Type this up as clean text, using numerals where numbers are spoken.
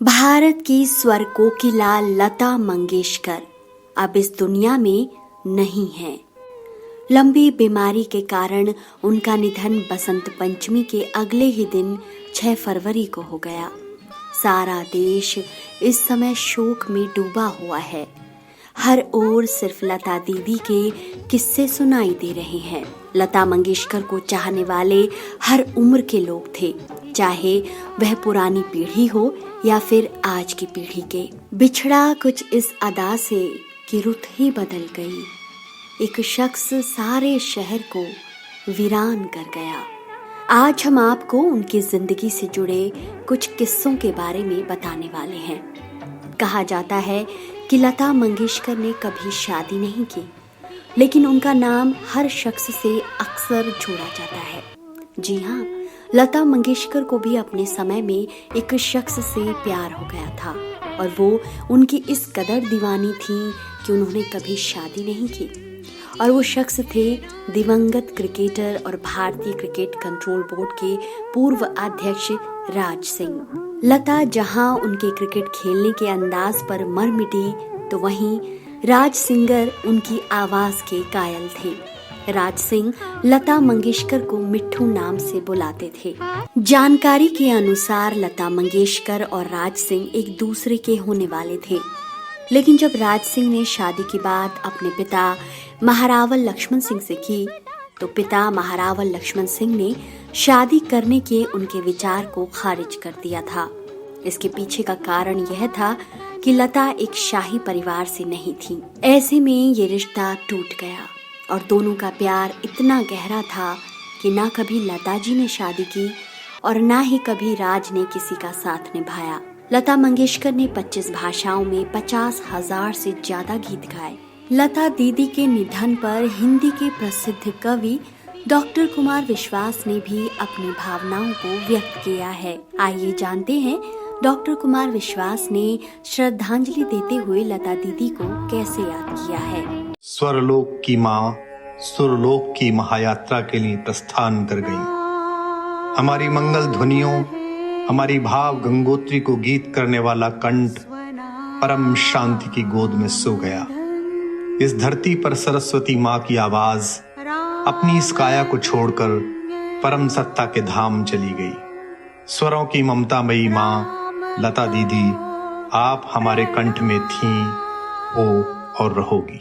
भारत की स्वर कोकिला लता मंगेशकर अब इस दुनिया में नहीं है। लंबी बीमारी के कारण उनका निधन बसंत पंचमी के अगले ही दिन 6 फरवरी को हो गया। सारा देश इस समय शोक में डूबा हुआ है। हर ओर सिर्फ लता दीदी के किस्से सुनाई दे रहे हैं। लता मंगेशकर को चाहने वाले हर उम्र के लोग थे, चाहे वह पुरानी पीढ़ी हो या फिर आज की पीढ़ी के। बिछड़ा कुछ इस अदा से कि रुत ही बदल गई। एक शख्स सारे शहर को वीरान कर गया। आज हम आपको उनकी जिंदगी से जुड़े कुछ किस्सों के बारे में बताने वाले हैं। कहा जाता है कि लता मंगेशकर ने कभी शादी नहीं की, लेकिन उनका नाम हर शख्स से अक्सर जोड़ा जाता है। जी हाँ, लता मंगेशकर को भी अपने समय में एक शख्स से प्यार हो गया था और वो उनकी इस कदर दीवानी थी कि उन्होंने कभी शादी नहीं की। और वो शख्स थे दिवंगत क्रिकेटर और भारतीय क्रिकेट कंट्रोल बोर्ड के पूर्व अध्यक्ष राज सिंह। लता जहां उनके क्रिकेट खेलने के अंदाज पर मर मिटी, तो वहीं राज सिंगर उनकी आवाज के कायल थे। राज सिंह लता मंगेशकर को मिट्ठू नाम से बुलाते थे। जानकारी के अनुसार लता मंगेशकर और राज सिंह एक दूसरे के होने वाले थे, लेकिन जब राज सिंह ने शादी की बात अपने पिता महारावल लक्ष्मण सिंह से की, तो पिता महारावल लक्ष्मण सिंह ने शादी करने के उनके विचार को खारिज कर दिया था। इसके पीछे का कारण यह था कि लता एक शाही परिवार से नहीं थी। ऐसे में ये रिश्ता टूट गया और दोनों का प्यार इतना गहरा था कि ना कभी लता जी ने शादी की और ना ही कभी राज ने किसी का साथ निभाया। लता मंगेशकर ने 25 भाषाओं में 50,000 से ज्यादा गीत गाए। लता दीदी के निधन पर हिंदी के प्रसिद्ध कवि डॉक्टर कुमार विश्वास ने भी अपनी भावनाओं को व्यक्त किया है। आइए जानते हैं डॉक्टर कुमार विश्वास ने श्रद्धांजलि देते हुए लता दीदी को कैसे याद किया है। स्वरलोक की माँ सुरलोक की महायात्रा के लिए प्रस्थान कर गई। हमारी मंगल ध्वनियों, हमारी भाव गंगोत्री को गीत करने वाला कंठ परम शांति की गोद में सो गया। इस धरती पर सरस्वती माँ की आवाज अपनी इस काया को छोड़कर परम सत्ता के धाम चली गई। स्वरों की ममतामयी माँ लता दीदी, आप हमारे कंठ में थीं, हो और रहोगी।